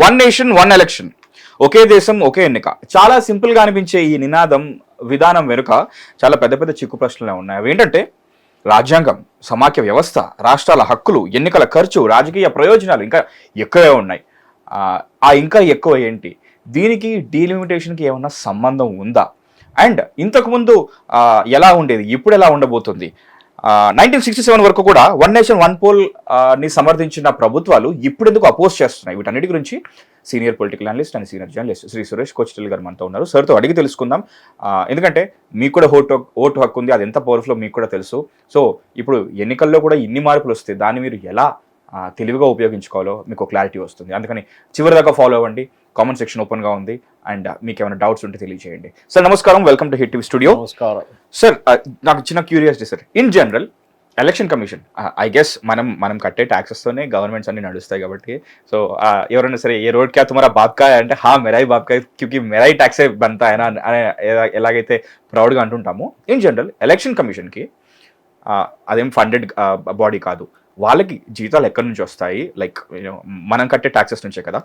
One nation one election, ఒకే దేశం ఒకే ఎన్నిక. చాలా సింపుల్ గా అనిపించే ఈ నినాదం విధానం వెనుక చాలా పెద్ద పెద్ద చిక్కు ప్రశ్నలే ఉన్నాయి. అవి ఏంటంటే రాజ్యాంగం, సమాఖ్య వ్యవస్థ, రాష్ట్రాల హక్కులు, ఎన్నికల ఖర్చు, రాజకీయ ప్రయోజనాలు ఇంకా ఎక్కువే ఉన్నాయి. ఇంకా ఎక్కువ ఏంటి? దీనికి డీలిమిటేషన్కి ఏమన్నా సంబంధం ఉందా? అండ్ ఇంతకుముందు ఎలా ఉండేది, ఇప్పుడు ఎలా ఉండబోతుంది? 1967 వరకు కూడా వన్ నేషన్ వన్ పోల్ ని సమర్థించిన ప్రభుత్వాలు ఇప్పుడు ఎందుకు అపోజ్ చేస్తున్నాయి? వీటన్నిటి గురించి senior political analyst and senior journalist Shri Suresh Kochattil గారు మనతో ఉన్నారు. సార్తో అడిగి తెలుసుకుందాం. ఎందుకంటే మీకు కూడా ఓటు హక్కు ఉంది, అది ఎంత పవర్ఫుల్ మీకు కూడా తెలుసు. సో ఇప్పుడు ఎన్నికల్లో కూడా ఇన్ని మార్పులు వస్తాయి, దాన్ని మీరు ఎలా తెలివిగా ఉపయోగించుకోవాలో మీకు క్లారిటీ వస్తుంది. అందుకని చివరి దాకా ఫాలో అవ్వండి. కామెంట్ సెక్షన్ ఓపెన్గా ఉంది, అండ్ మీకు ఏమైనా డౌట్స్ ఉంటే తెలియజేయండి. సార్ నమస్కారం, welcome to hit TV studio. నమస్కారం సార్. నాకు చిన్న curiosity sir, in general election commission, I guess మనం కట్టే ట్యాక్సెస్తోనే గవర్నమెంట్స్ అన్ని నడుస్తాయి కాబట్టి, సో ఎవరైనా సరే ఏ రోడ్ క్యా తుమారా బాబ్కా అంటే హా మెరాయి బాబ్కా క్యూకి మెరాయి ట్యాక్సే బంతా అనే ఎలాగైతే ప్రౌడ్గా అంటుంటామో, ఇన్ జనరల్ ఎలక్షన్ కమిషన్కి అదేం ఫండెడ్ బాడీ కాదు, వాళ్ళకి జీతాలు ఎక్కడి నుంచి వస్తాయి? లైక్ మనం కట్టే ట్యాక్సెస్ నుంచే కదా.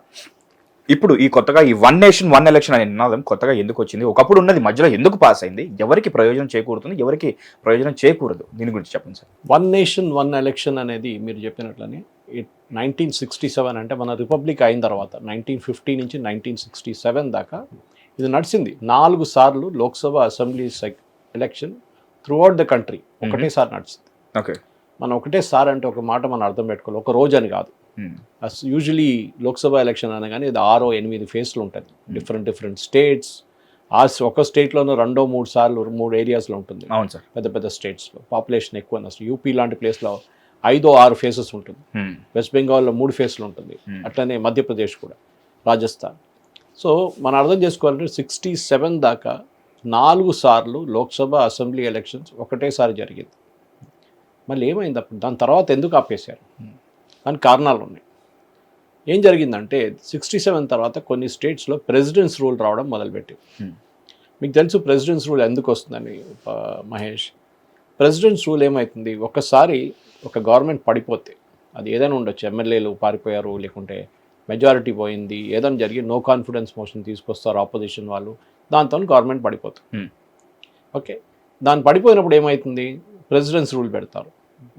ఇప్పుడు ఈ కొత్తగా ఈ వన్ నేషన్ వన్ ఎలక్షన్ అనే నినాదం కొత్తగా ఎందుకు వచ్చింది? ఒకప్పుడు ఉన్నది మధ్యలో ఎందుకు పాస్ అయింది? ఎవరికి ప్రయోజనం చేకూరుతుంది, ఎవరికి ప్రయోజనం చేకూరదు? దీని గురించి చెప్పండి sir. One nation one election అనేది మీరు చెప్పినట్లని 1967 అంటే మన రిపబ్లిక్ అయిన తర్వాత 1950 నుంచి 1967 దాకా ఇది నడిచింది. 4 సార్లు Lok Sabha assembly election throughout the country ఒకటేసారి నడిచింది. ఓకే, మనం ఒకటేసారి అంటే ఒక మాట మనం అర్థం పెట్టుకోవాలి, ఒక రోజు అని కాదు. యూజువలీ లోక్సభ ఎలక్షన్ అనగానే ఇది 6-8 ఫేజ్లు ఉంటుంది, డిఫరెంట్ స్టేట్స్. ఒక స్టేట్లోనూ 2-3 సార్లు 3 ఏరియాస్లో ఉంటుంది. అవును సార్, పెద్ద పెద్ద స్టేట్స్లో పాపులేషన్ ఎక్కువ. అసలు యూపీ లాంటి ప్లేస్లో 5-6 ఫేజెస్ ఉంటుంది. వెస్ట్ బెంగాల్లో 3 ఫేజ్లు ఉంటుంది. అట్లనే మధ్యప్రదేశ్ కూడా, రాజస్థాన్. సో మనం అర్థం చేసుకోవాలంటే 67 దాకా 4 సార్లు లోక్సభ అసెంబ్లీ ఎలక్షన్స్ ఒకటేసారి జరిగింది. మళ్ళీ ఏమైంది అప్పుడు? దాని తర్వాత ఎందుకు ఆపేశారు? దానికి కారణాలు ఉన్నాయి. ఏం జరిగిందంటే 67 తర్వాత కొన్ని స్టేట్స్లో ప్రెసిడెంట్స్ రూల్ రావడం మొదలుపెట్టింది. మీకు తెలుసు ప్రెసిడెంట్స్ రూల్ ఎందుకు వస్తుందని మహేష్. ప్రెసిడెంట్స్ రూల్ ఏమవుతుంది, ఒకసారి ఒక గవర్నమెంట్ పడిపోతే, అది ఏదైనా ఉండొచ్చు, ఎమ్మెల్యేలు పారిపోయారు, లేకుంటే మెజారిటీ పోయింది, ఏదైనా జరిగి నో కాన్ఫిడెన్స్ మోషన్ తీసుకొస్తారు ఆపోజిషన్ వాళ్ళు, దాంతో గవర్నమెంట్ పడిపోతుంది. ఓకే, దాని పడిపోయినప్పుడు ఏమవుతుంది, ప్రెసిడెంట్స్ రూల్ పెడతారు.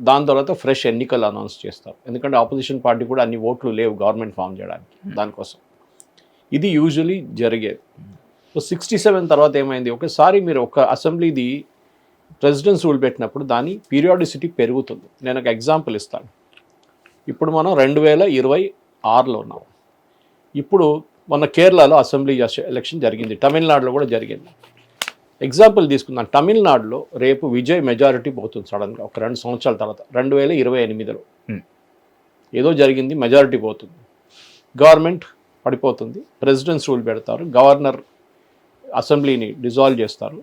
దాని తర్వాత ఫ్రెష్ ఎన్నికలు అనౌన్స్ చేస్తారు. ఎందుకంటే ఆపోజిషన్ పార్టీ కూడా అన్ని ఓట్లు లేవు గవర్నమెంట్ ఫామ్ చేయడానికి, దానికోసం. ఇది యూజువలీ జరిగేది. సో 67 తర్వాత ఏమైంది, ఒకసారి మీరు ఒక అసెంబ్లీది ప్రెసిడెంట్స్ రూల్ పెట్టినప్పుడు దాని పీరియాడిసిటీ పెరుగుతుంది. నేను ఒక ఎగ్జాంపుల్ ఇస్తాను. ఇప్పుడు మనం 2026లో ఉన్నాం. ఇప్పుడు మొన్న కేరళలో అసెంబ్లీ ఎలక్షన్ జరిగింది, తమిళనాడులో కూడా జరిగింది. ఎగ్జాంపుల్ తీసుకుందాం. తమిళనాడులో రేపు విజయ్ మెజారిటీ పోతుంది సడన్గా, ఒక 2 సంవత్సరాల తర్వాత 2028లో ఏదో జరిగింది, మెజారిటీ పోతుంది, గవర్నమెంట్ పడిపోతుంది, ప్రెసిడెంట్స్ రూల్ పెడతారు, గవర్నర్ అసెంబ్లీని డిజాల్వ్ చేస్తారు,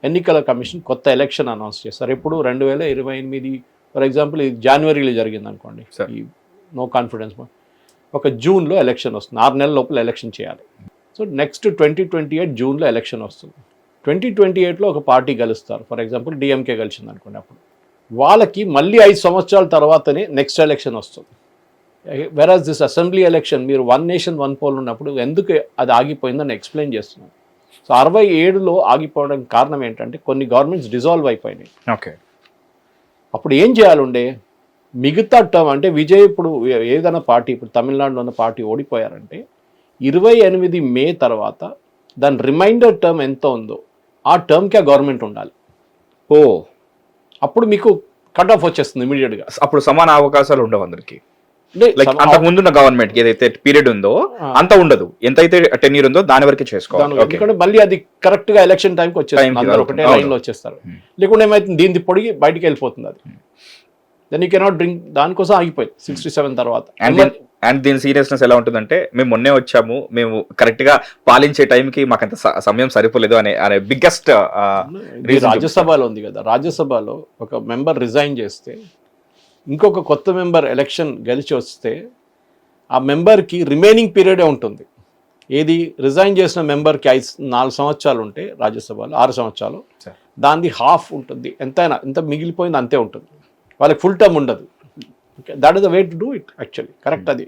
ఎన్నికల కమిషన్ కొత్త ఎలక్షన్ అనౌన్స్ చేస్తారు. ఎప్పుడు 2028 ఫర్ ఎగ్జాంపుల్ ఇది జనవరిలో జరిగింది అనుకోండి, ఈ నో కాన్ఫిడెన్స్. ఒక జూన్లో ఎలక్షన్ వస్తుంది, 6 నెలల లోపల ఎలక్షన్ చేయాలి. సో నెక్స్ట్ 2028 జూన్లో ఎలక్షన్ వస్తుంది. 2028లో ఒక పార్టీ గెలుస్తారు, ఫర్ ఎగ్జాంపుల్ డిఎంకే గెలిచింది అనుకోండి. అప్పుడు వాళ్ళకి మళ్ళీ 5 సంవత్సరాల తర్వాతనే నెక్స్ట్ ఎలక్షన్ వస్తుంది. వెరాజ్ దిస్ అసెంబ్లీ ఎలక్షన్ మీరు వన్ నేషన్ వన్ పోల్ ఉన్నప్పుడు ఎందుకు అది ఆగిపోయిందని ఎక్స్ప్లెయిన్ చేస్తున్నాను. సో 67లో ఆగిపోవడానికి కారణం ఏంటంటే కొన్ని గవర్నమెంట్స్ డిజాల్వ్ అయిపోయినాయి. ఓకే, అప్పుడు ఏం చేయాలంటే మిగతా టర్మ్ అంటే విజయ్ ఇప్పుడు ఏదైనా పార్టీ, ఇప్పుడు తమిళనాడులో ఉన్న పార్టీ ఓడిపోయారంటే 28 మే తర్వాత దాని రిమైండర్ టర్మ్ ఎంత ఉందో ఆ టర్మ్కే గవర్నమెంట్ ఉండాలి. అప్పుడు మీకు కట్ ఆఫ్ వచ్చేస్తుంది ఇమీడియట్గా. అప్పుడు సమాన అవకాశాలు ఉండవు అందరికి. అంతకు ముందున్న గవర్నమెంట్ ఏదైతే పీరియడ్ ఉందో అంత ఉండదు, ఎంతైతే టెన్యూర్ ఉందో దాని వరకే చేసుకోవాలి. ఎందుకంటే మళ్ళీ అది కరెక్ట్ గా ఎలక్షన్ టైంకి వచ్చేస్తారు, ఒకటే లైన్ లో వచ్చేస్తారు. లేకుంటే ఏమైతుంది, దీన్ని పొడిగి బయటికి వెళ్ళిపోతుంది అది. Then you cannot drink. దానికోసం ఆగిపోయింది 67 తర్వాత. అండ్ దీని సీరియస్నెస్ ఎలా ఉంటుందంటే, మేము మొన్నే వచ్చాము, మేము కరెక్ట్ గా పాలించే టైంకి మాకు అంత సమయం సరిపోలేదు అనే బిగ్గెస్ట్ రాజ్యసభలో ఉంది కదా. రాజ్యసభలో ఒక మెంబర్ రిజైన్ చేస్తే ఇంకొక కొత్త మెంబర్ ఎలక్షన్ గెలిచి వస్తే ఆ మెంబర్కి రిమైనింగ్ పీరియడే ఉంటుంది. ఏది రిజైన్ చేసిన మెంబర్కి 4 సంవత్సరాలు ఉంటే రాజ్యసభలో 6 సంవత్సరాలు, దానిది హాఫ్ ఉంటుంది. ఎంతైనా ఎంత మిగిలిపోయింది అంతే ఉంటుంది, వాళ్ళకి ఫుల్ టర్మ్ ఉండదు. That is the way to do it actually. Correct అది.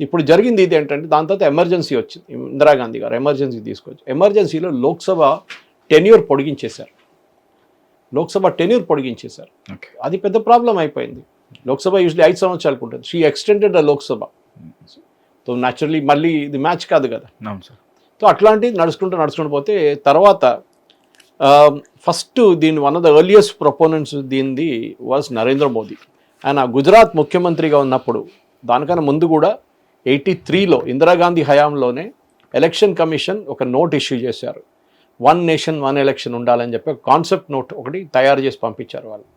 ఇప్పుడు జరిగింది ఇది ఏంటంటే దాని తర్వాత ఎమర్జెన్సీ వచ్చింది, ఇందిరాగాంధీ గారు ఎమర్జెన్సీ తీసుకొచ్చి ఎమర్జెన్సీలో లోక్సభ టెన్యూర్ పొడిగించేశారు. ఓకే. అది పెద్ద ప్రాబ్లం అయిపోయింది. లోక్సభ యూజువల్లీ 5 సంవత్సరాలకు ఉంటుంది. She extended the Lok Sabha. So naturally మళ్ళీ ఇది మ్యాచ్ కాదు కదా. అవును సార్. సో అట్లాంటిది నడుచుకుంటూ పోతే తర్వాత ఫస్ట్ దీని వన్ ఆఫ్ ద ఎర్లియస్ట్ ప్రొపోనెంట్స్ దీనిది వాజ్ నరేంద్ర మోదీ. ఆయన గుజరాత్ ముఖ్యమంత్రిగా ఉన్నప్పుడు దానికన్నా ముందు కూడా 83లో ఇందిరాగాంధీ హయాంలోనే ఎలక్షన్ కమిషన్ ఒక నోట్ ఇష్యూ చేశారు. 1 నేషన్ 1 ఎలక్షన్ ఉండాలని చెప్పి ఒక కాన్సెప్ట్ నోట్ ఒకటి తయారు చేసి పంపించారు వాళ్ళు.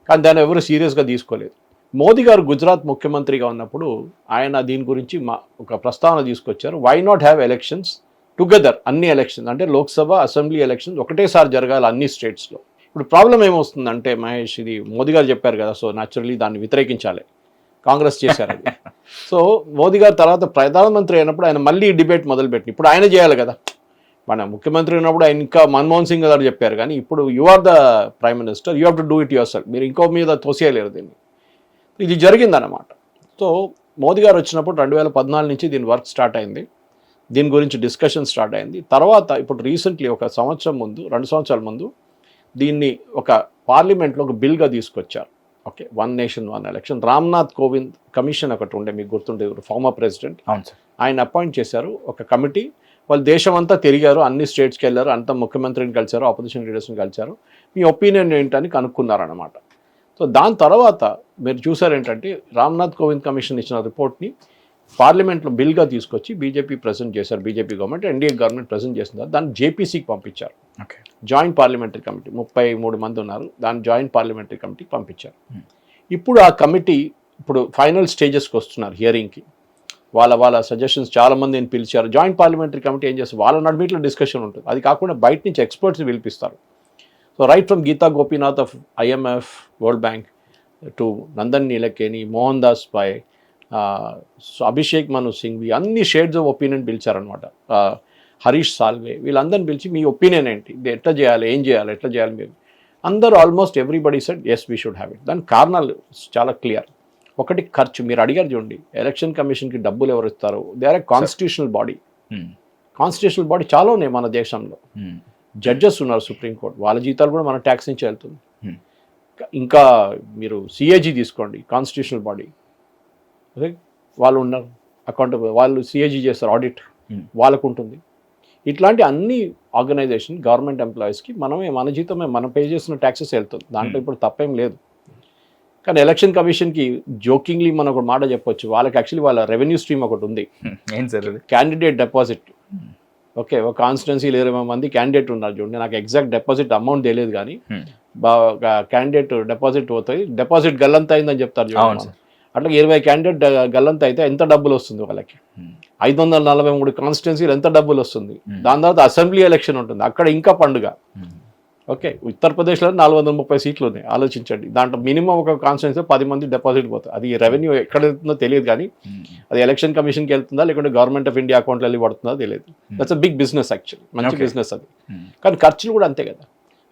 కానీ దాన్ని ఎవరు సీరియస్గా తీసుకోలేదు. మోదీ గారు గుజరాత్ ముఖ్యమంత్రిగా ఉన్నప్పుడు ఆయన దీని గురించి ఒక ప్రస్తావన తీసుకొచ్చారు. Why not have elections together, అన్ని ఎలక్షన్స్ అంటే లోక్సభ అసెంబ్లీ ఎలక్షన్స్ ఒకటేసారి జరగాలి అన్ని స్టేట్స్లో. ఇప్పుడు ప్రాబ్లం ఏమొస్తుందంటే మహేష్, ఇది మోదీ గారు చెప్పారు కదా, సో న్యాచురల్లీ దాన్ని వ్యతిరేకించాలి, కాంగ్రెస్ చేశారు అది. సో మోదీ గారు తర్వాత ప్రధానమంత్రి అయినప్పుడు ఆయన మళ్ళీ డిబేట్ మొదలుపెట్టి ఇప్పుడు ఆయన చేయాలి కదా. మన ముఖ్యమంత్రి ఉన్నప్పుడు ఆయన ఇంకా మన్మోహన్ సింగ్ గారు చెప్పారు, కానీ ఇప్పుడు you are the prime minister, you have to do it yourself, మీరు ఇంకో మీద తోసేయలేరు దీన్ని. ఇది జరిగిందన్నమాట. సో మోదీ గారు వచ్చినప్పుడు 2014 నుంచి దీని వర్క్ స్టార్ట్ అయింది, దీని గురించి డిస్కషన్ స్టార్ట్ అయింది. తర్వాత ఇప్పుడు రీసెంట్లీ ఒక 2 సంవత్సరాల ముందు దీన్ని ఒక పార్లమెంట్లో ఒక బిల్గా తీసుకొచ్చారు. Okay, 1 nation 1 election. Ramnath Kovind commission ఒకటి ఉండే, మీకు గుర్తుండే, ఫార్మర్ ప్రెసిడెంట్, అవును సార్, ఆయన అపాయింట్ చేశారు ఒక కమిటీ. వాళ్ళు దేశం అంతా తిరిగారు, అన్ని స్టేట్స్కి వెళ్ళారు, అంతా ముఖ్యమంత్రిని కలిశారు, ఆపోజిషన్ లీడర్స్ని కలిశారు, మీ ఒపీనియన్ ఏంటని కనుక్కున్నారన్నమాట. సో దాని తర్వాత మీరు చూసారేంటంటే రామ్నాథ్ కోవింద్ కమిషన్ ఇచ్చిన రిపోర్ట్ని పార్లమెంట్లో బిల్గా తీసుకొచ్చి బీజేపీ ప్రజెంట్ చేశారు. BJP government, NDA government present చేస్తున్నారు. దాన్ని జేపీసీకి పంపించారు. ఓకే, జాయింట్ పార్లమెంటరీ కమిటీ, 33 మంది ఉన్నారు, దాన్ని జాయింట్ పార్లమెంటరీ కమిటీకి పంపించారు. ఇప్పుడు ఆ కమిటీ ఇప్పుడు ఫైనల్ స్టేజెస్కి వస్తున్నారు హియరింగ్కి. వాళ్ళ సజెషన్స్ చాలామంది నేను పిలిచారు. జాయింట్ పార్లమెంటరీ కమిటీ ఏం చేస్తారు, వాళ్ళ నడిమిట్లో డిస్కషన్ ఉంటుంది. అది కాకుండా బయట నుంచి ఎక్స్పర్ట్స్ పిలిపిస్తారు. So right from Gita Gopinath of IMF, world bank to Nandan Nilekani, Mohandas Pai, Abhishek Manu Singhvi, అన్ని షేడ్స్ ఆఫ్ ఒపీనియన్ పిలిచారనమాట. హరీష్ సాల్వే, వీళ్ళందరిని పిలిచి మీ ఒపీనియన్ ఏంటి, ఇది ఎట్లా చేయాలి, ఏం చేయాలి, ఎట్లా చేయాలి, మీరు అందరూ almost everybody said yes we should have it. దాని కారణాలు చాలా క్లియర్. ఒకటి ఖర్చు, మీరు అడిగారు చూడండి, ఎలక్షన్ కమిషన్కి డబ్బులు ఎవరు ఇస్తారు, they are a constitutional body. Constitutional body చాలా ఉన్నాయి మన దేశంలో. జడ్జెస్ ఉన్నారు సుప్రీంకోర్టు, వాళ్ళ జీతాలు కూడా మన ట్యాక్స్ నుంచి వెళ్తుంది. ఇంకా మీరు CAG తీసుకోండి, కాన్స్టిట్యూషనల్ బాడీ, అదే వాళ్ళు ఉన్నారు అకౌంటబుల్, వాళ్ళు CAG చేస్తారు, ఆడిట్ వాళ్ళకు ఉంటుంది. ఇట్లాంటి అన్ని ఆర్గనైజేషన్ గవర్నమెంట్ ఎంప్లాయీస్కి మన జీతమే మనం పే చేసిన ట్యాక్సెస్ వెళ్తుంది, దాంట్లో ఇప్పుడు తప్పేం లేదు. కానీ ఎలక్షన్ కమిషన్కి జోకింగ్లీ మనం ఒక మాట చెప్పొచ్చు, వాళ్ళకి యాక్చువల్లీ వాళ్ళ రెవెన్యూ స్ట్రీమ్ ఒకటి ఉంది, ఏం సార్, క్యాండిడేట్ డిపాజిట్. ఓకే, ఒక కాన్స్టిట్యున్సీలో 20 మంది క్యాండిడేట్ ఉన్నారు చూడండి, నాకు ఎగ్జాక్ట్ డిపాజిట్ అమౌంట్ తెలియదు, కానీ క్యాండిడేట్ డిపాజిట్ పోతాయి, డిపాజిట్ గల్లంత అయిందని చెప్తారు చూడండి. అట్లా 20 క్యాండిడేట్ గల్లంత అయితే ఎంత డబ్బులు వస్తుంది వాళ్ళకి, 543 కాన్స్టిట్యున్సీలు ఎంత డబ్బులు వస్తుంది. దాని తర్వాత అసెంబ్లీ ఎలక్షన్ ఉంటుంది, అక్కడ ఇంకా పండుగ. ఓకే, ఉత్తరప్రదేశ్లో 430 సీట్లు ఉన్నాయి, ఆలోచించండి. దాంట్లో మినిమం ఒక కాన్స్టిట్యున్సీ 10 మంది డిపాజిట్ పోతుంది. అది రెవెన్యూ ఎక్కడ వెళ్తుందో తెలియదు, కానీ అది ఎలక్షన్ కమిషన్కి వెళ్తుందా లేకుంటే గవర్నమెంట్ ఆఫ్ ఇండియా అకౌంట్లో వెళ్ళి పడుతుందో తెలియదు. That's a big business actually, మంచి బిజినెస్ అది. కానీ ఖర్చులు కూడా అంతే కదా.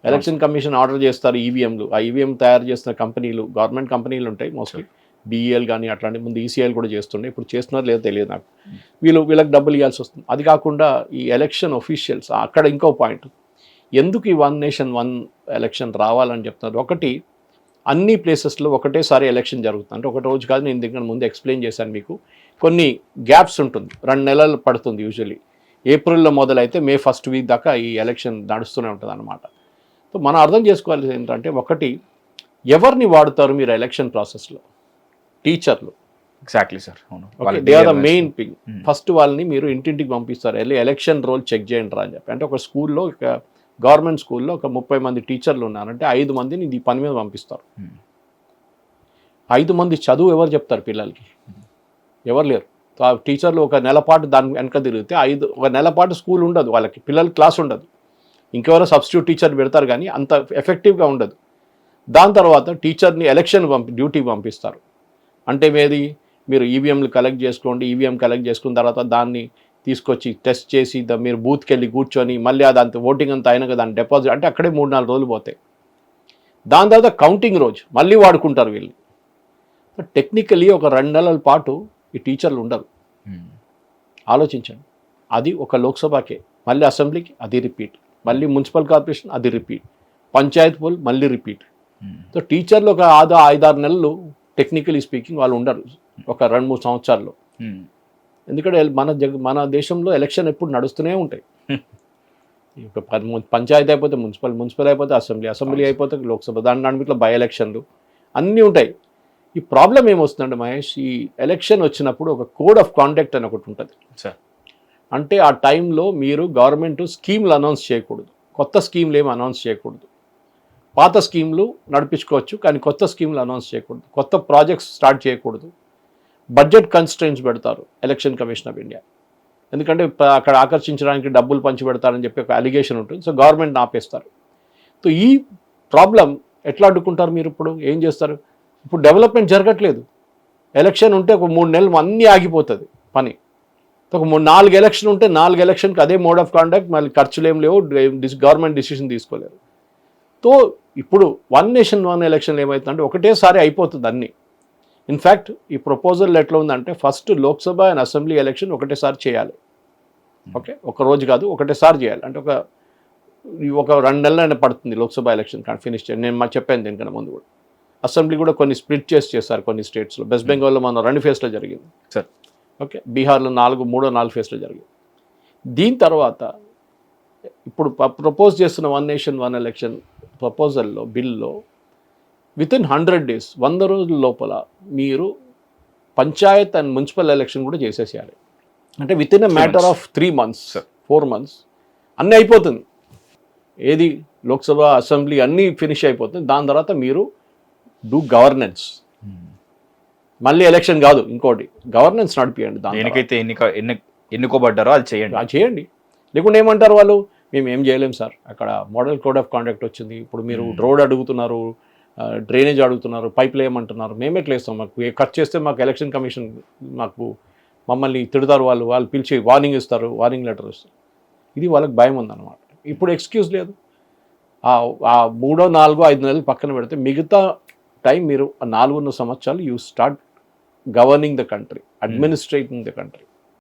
ఎలక్షన్ కమిషన్ ఆర్డర్ చేస్తారు ఈవీఎంలు, ఆ ఈవీఎం తయారు చేస్తున్న కంపెనీలు గవర్నమెంట్ కంపెనీలు ఉంటాయి మోస్ట్లీ, BEL కానీ అట్లాంటి, ముందు ECIL కూడా చేస్తుండే, ఇప్పుడు చేస్తున్నారు లేదో తెలియదు నాకు. వీళ్ళకి డబ్బులు ఇవ్వాల్సి వస్తుంది. అది కాకుండా ఈ ఎలక్షన్ ఒఫీషియల్స్, అక్కడ ఇంకో పాయింట్, ఎందుకు ఈ 1 నేషన్ 1 ఎలక్షన్ రావాలని చెప్తున్నారు. ఒకటి, అన్ని ప్లేసెస్లో ఒకటేసారి ఎలక్షన్ జరుగుతుంది, అంటే ఒక రోజు కాదు. నేను దీని ముందు ఎక్స్ప్లెయిన్ చేశాను మీకు, కొన్ని గ్యాప్స్ ఉంటుంది, 2 నెలలు పడుతుంది యూజువలీ. ఏప్రిల్లో మొదలైతే మే 1st వీక్ దాకా ఈ ఎలక్షన్ నడుస్తూనే ఉంటుంది అన్నమాట. సో మనం అర్థం చేసుకోవాలి ఏంటంటే, ఒకటి, ఎవరిని వాడుతారు మీరు ఎలక్షన్ ప్రాసెస్లో, టీచర్లు. ఎగ్జాక్ట్లీ సార్, అవును, they are the main thing. First వాళ్ళని మీరు ఇంటింటికి పంపిస్తారు, వెళ్ళి ఎలక్షన్ రోల్ చెక్ చేయండి రా అని చెప్పి. అంటే ఒక స్కూల్లో, ఒక గవర్నమెంట్ స్కూల్లో ఒక 30 మంది టీచర్లు ఉన్నారంటే 5 మందిని ఈ పని మీద పంపిస్తారు. 5 మంది చదువు ఎవరు చెప్తారు పిల్లలకి, ఎవరు లేరు. ఆ టీచర్లు ఒక నెల పాటు దాని వెనక తిరిగితే ఒక నెల పాటు స్కూల్ ఉండదు వాళ్ళకి, పిల్లల క్లాస్ ఉండదు. ఇంకెవరో సబ్స్టిట్యూట్ టీచర్ పెడతారు, కానీ అంత ఎఫెక్టివ్గా ఉండదు. దాని తర్వాత టీచర్ని ఎలక్షన్ డ్యూటీకి పంపిస్తారు. అంటే మీరు ఈవీఎంలు కలెక్ట్ చేసుకోండి, ఈవీఎం కలెక్ట్ చేసుకున్న తర్వాత దాన్ని తీసుకొచ్చి టెస్ట్ చేసి మీరు బూత్కి వెళ్ళి కూర్చొని మళ్ళీ అది అంత ఓటింగ్ అంతా అయినాక దాన్ని డిపాజిట్, అంటే అక్కడే 3-4 రోజులు పోతాయి. దాని తర్వాత కౌంటింగ్ రోజు మళ్ళీ వాడుకుంటారు వీళ్ళు. టెక్నికలీ ఒక 2 నెలల పాటు ఈ టీచర్లు ఉండరు. ఆలోచించండి. అది ఒక లోక్సభకే, మళ్ళీ అసెంబ్లీకి అది రిపీట్, మళ్ళీ మున్సిపల్ కార్పొరేషన్ అది రిపీట్, పంచాయత్ పోల్ మళ్ళీ రిపీట్. సో టీచర్లు ఒక 5-6 నెలలు టెక్నికలీ స్పీకింగ్ వాళ్ళు ఉండరు ఒక 2-3 సంవత్సరాల్లో. ఎందుకంటే మన దేశంలో ఎలక్షన్ ఎప్పుడు నడుస్తూనే ఉంటాయి. పంచాయతీ అయిపోతే మున్సిపల్ అయిపోతే అసెంబ్లీ అయిపోతే లోక్సభ, దాంట్లో బై ఎలక్షన్లు అన్నీ ఉంటాయి. ఈ ప్రాబ్లం ఏమొస్తుందంటే మహేష్, ఈ ఎలక్షన్ వచ్చినప్పుడు ఒక కోడ్ ఆఫ్ కాండక్ట్ అని ఒకటి ఉంటుంది. అంటే ఆ టైంలో మీరు గవర్నమెంట్ స్కీమ్లు అనౌన్స్ చేయకూడదు, కొత్త స్కీమ్లు ఏమి అనౌన్స్ చేయకూడదు. పాత స్కీమ్లు నడిపించుకోవచ్చు కానీ కొత్త స్కీమ్లు అనౌన్స్ చేయకూడదు, కొత్త ప్రాజెక్ట్స్ స్టార్ట్ చేయకూడదు. బడ్జెట్ కన్స్ట్రెయింట్స్ పెడతారు ఎలక్షన్ కమిషన్ ఆఫ్ ఇండియా, ఎందుకంటే అక్కడ ఆకర్షించడానికి డబ్బులు పంచి పెడతారని చెప్పి ఒక అలిగేషన్ ఉంటుంది. సో గవర్నమెంట్ ఆపేస్తారు. సో ఈ ప్రాబ్లం ఎట్లా అడ్డుకుంటారు మీరు? ఇప్పుడు ఏం చేస్తారు? ఇప్పుడు డెవలప్మెంట్ జరగట్లేదు, ఎలక్షన్ ఉంటే ఒక 3 నెలలు అన్నీ ఆగిపోతుంది పని. ఒక 4 ఎలక్షన్ ఉంటే 4 ఎలక్షన్కి అదే మోడ్ ఆఫ్ కాండక్ట్, మళ్ళీ ఖర్చులు ఏం లేవు, గవర్నమెంట్ డిసిషన్ తీసుకోలేరు. సో ఇప్పుడు 1 నేషన్ 1 ఎలక్షన్ ఏమవుతుందంటే ఒకటేసారి అయిపోతుంది అన్నీ. ఇన్ఫ్యాక్ట్ ఈ ప్రపోజల్ ఎట్లా ఉందంటే first Lok Sabha and assembly election ఒకటేసారి చేయాలి. ఓకే, ఒక రోజు కాదు, ఒకటేసారి చేయాలి. అంటే ఒక 2 నెలలైనా పడుతుంది లోక్సభ ఎలక్షన్ కానీ ఫినిష్ చేయాలి. నేను చెప్పాను దీనికన్నా ముందు కూడా. అసెంబ్లీ కూడా కొన్ని స్ప్లిట్ చేస్తారు కొన్ని స్టేట్స్లో. వెస్ట్ బెంగాల్లో మనం 2 ఫేజ్లో జరిగింది సార్. ఓకే, బీహార్లో 4 ఫేజ్లో జరిగింది. దీని తర్వాత ఇప్పుడు ప్రపోజ్ చేస్తున్న 1 నేషన్ 1 ఎలక్షన్ ప్రపోజల్లో బిల్లో వితిన్ 100 days 100 రోజుల లోపల మీరు పంచాయత్ అండ్ మున్సిపల్ ఎలక్షన్ కూడా చేసేసేయాలి. అంటే within a matter of 3 months 4 months అన్నీ అయిపోతుంది. ఏది లోక్సభ అసెంబ్లీ అన్నీ ఫినిష్ అయిపోతుంది. దాని తర్వాత మీరు డూ గవర్నెన్స్, మళ్ళీ ఎలక్షన్ కాదు, ఇంకోటి గవర్నెన్స్ నడిపియండి. దేనికైతే ఎన్నుకోబడ్డారో అది చేయండి. లేకుంటే ఏమంటారు వాళ్ళు, మేము ఏం చేయలేము సార్, అక్కడ మోడల్ కోడ్ ఆఫ్ కాండక్ట్ వచ్చింది, ఇప్పుడు మీరు రోడ్ అడుగుతున్నారు, డ్రైనేజ్ అడుగుతున్నారు, పైపులు వేయమంటున్నారు, మేము ఎట్లా వేస్తాం, మాకు ఖర్చు చేస్తే మాకు ఎలక్షన్ కమిషన్ మమ్మల్ని తిడతారు, వాళ్ళు పిలిచి వార్నింగ్ ఇస్తారు, వార్నింగ్ లెటర్ ఇస్తారు. ఇది వాళ్ళకి భయం ఉందన్నమాట. ఇప్పుడు ఎక్స్క్యూజ్ లేదు. ఆ 3, 4, 5 నెలలు పక్కన పెడితే మిగతా టైం మీరు 4 సంవత్సరాలు you start governing the country, administrating the country.